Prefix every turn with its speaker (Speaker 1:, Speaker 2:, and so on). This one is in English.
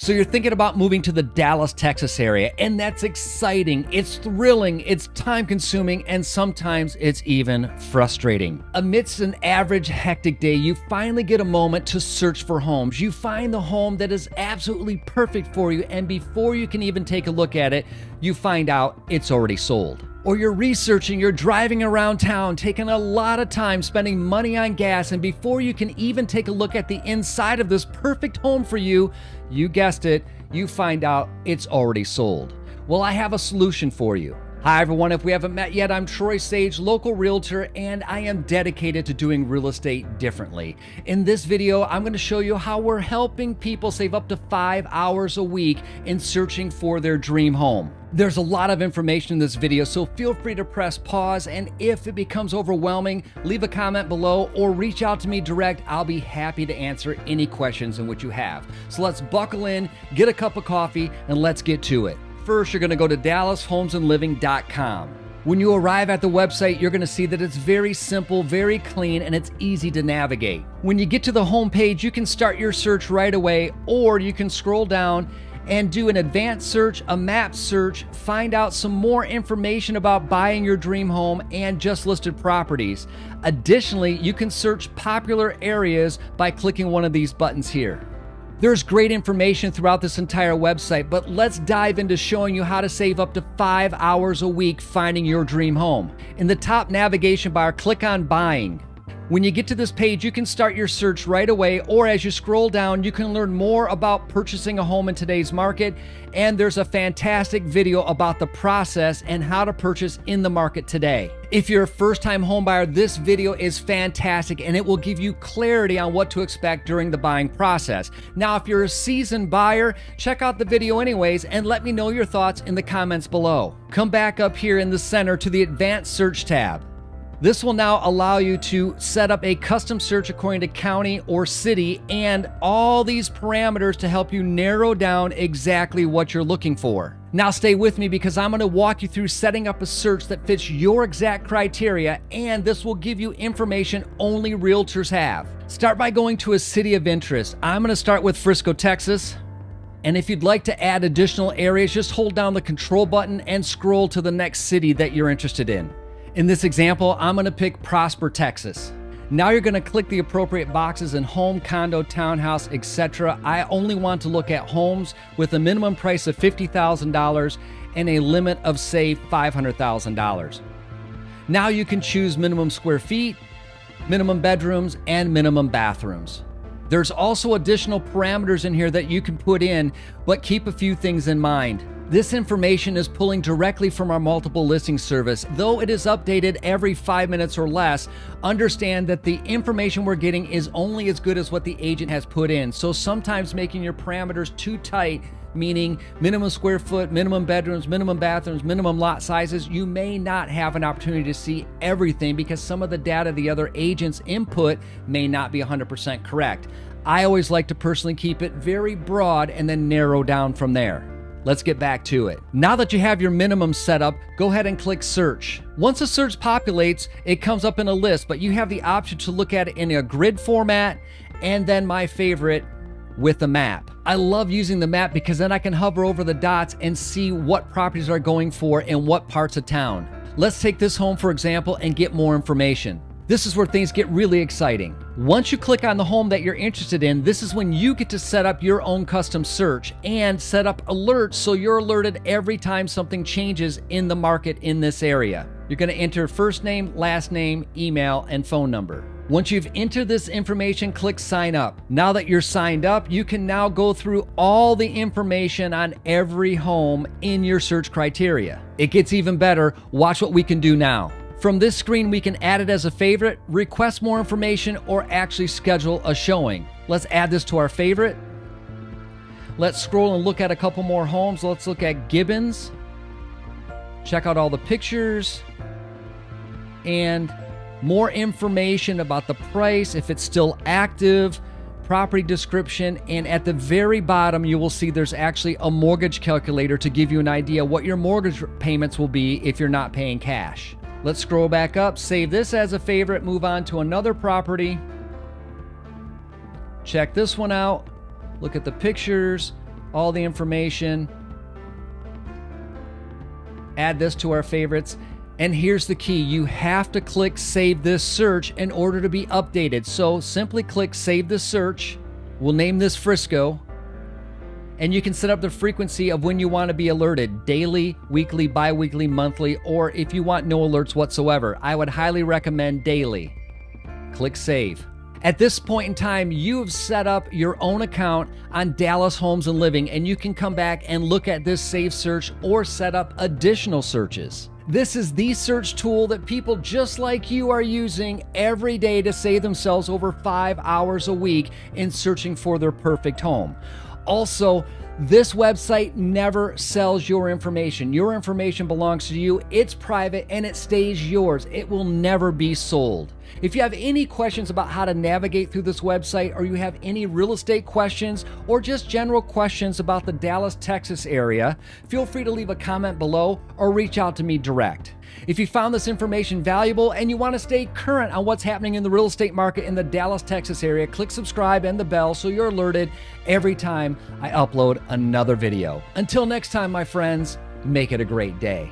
Speaker 1: So you're thinking about moving to the Dallas, Texas area, and that's exciting, it's thrilling, it's time-consuming, and sometimes it's even frustrating. Amidst an average hectic day, you finally get a moment to search for homes. You find the home that is absolutely perfect for you, and before you can even take a look at it, you find out it's already sold. Or you're researching, you're driving around town, taking a lot of time, spending money on gas, and before you can even take a look at the inside of this perfect home for you, you guessed it, you find out it's already sold. Well, I have a solution for you. Hi everyone, if we haven't met yet, I'm Troy Sage, local realtor, and I am dedicated to doing real estate differently. In this video, I'm going to show you how we're helping people save up to 5 hours a week in searching for their dream home. There's a lot of information in this video, so feel free to press pause, and if it becomes overwhelming, leave a comment below or reach out to me direct. I'll be happy to answer any questions in which you have. So let's buckle in, get a cup of coffee, and let's get to it. First, you're going to go to DallasHomesandLiving.com. When you arrive at the website, you're going to see that it's very simple, very clean, and it's easy to navigate. When you get to the home page, you can start your search right away, or you can scroll down and do an advanced search, a map search, find out some more information about buying your dream home and just listed properties. Additionally, you can search popular areas by clicking one of these buttons here. There's great information throughout this entire website, but let's dive into showing you how to save up to 5 hours a week finding your dream home. In the top navigation bar, click on Buying. When you get to this page, you can start your search right away, or as you scroll down, you can learn more about purchasing a home in today's market, and there's a fantastic video about the process and how to purchase in the market today. If you're a first-time homebuyer, this video is fantastic, and it will give you clarity on what to expect during the buying process. Now, if you're a seasoned buyer, check out the video anyways, and let me know your thoughts in the comments below. Come back up here in the center to the Advanced Search tab. This will now allow you to set up a custom search according to county or city and all these parameters to help you narrow down exactly what you're looking for. Now stay with me because I'm going to walk you through setting up a search that fits your exact criteria, and this will give you information only realtors have. Start by going to a city of interest. I'm going to start with Frisco, Texas. And if you'd like to add additional areas, just hold down the control button and scroll to the next city that you're interested in. In this example, I'm going to pick Prosper, Texas. Now you're going to click the appropriate boxes in home, condo, townhouse, etc. I only want to look at homes with a minimum price of $50,000 and a limit of, say, $500,000. Now you can choose minimum square feet, minimum bedrooms, and minimum bathrooms. There's also additional parameters in here that you can put in, but keep a few things in mind. This information is pulling directly from our multiple listing service. Though it is updated every 5 minutes or less, understand that the information we're getting is only as good as what the agent has put in. So sometimes making your parameters too tight, meaning minimum square foot, minimum bedrooms, minimum bathrooms, minimum lot sizes, you may not have an opportunity to see everything because some of the data the other agents input may not be 100% correct. I always like to personally keep it very broad and then narrow down from there. Let's get back to it. Now that you have your minimum set up, go ahead and click search. Once a search populates, it comes up in a list, but you have the option to look at it in a grid format, and then my favorite, with a map. I love using the map because then I can hover over the dots and see what properties are going for in what parts of town. Let's take this home for example and get more information. This is where things get really exciting. Once you click on the home that you're interested in, this is when you get to set up your own custom search and set up alerts so you're alerted every time something changes in the market in this area. You're going to enter first name, last name, email, and phone number. Once you've entered this information, click sign up. Now that you're signed up, you can now go through all the information on every home in your search criteria. It gets even better. Watch what we can do now. From this screen, we can add it as a favorite, request more information, or actually schedule a showing. Let's add this to our favorite. Let's scroll and look at a couple more homes. Let's look at Gibbons. Check out all the pictures and more information about the price, if it's still active, property description, and at the very bottom you will see there's actually a mortgage calculator to give you an idea what your mortgage payments will be if you're not paying cash. Let's scroll back up, save this as a favorite, move on to another property. Check this one out, look at the pictures, all the information. Add this to our favorites. And here's the key. You have to click Save This Search in order to be updated. So simply click Save This Search. We'll name this Frisco. And you can set up the frequency of when you want to be alerted, daily, weekly, bi-weekly, monthly, or if you want no alerts whatsoever. I would highly recommend daily. Click Save. At this point in time, you have set up your own account on Dallas Homes and Living, and you can come back and look at this save search or set up additional searches. This is the search tool that people just like you are using every day to save themselves over 5 hours a week in searching for their perfect home. Also, this website never sells your information. Your information belongs to you. It's private and it stays yours. It will never be sold. If you have any questions about how to navigate through this website, or you have any real estate questions or just general questions about the Dallas, Texas area, feel free to leave a comment below or reach out to me direct. If you found this information valuable and you want to stay current on what's happening in the real estate market in the Dallas, Texas area, click subscribe and the bell so you're alerted every time I upload another video. Until next time, my friends, make it a great day.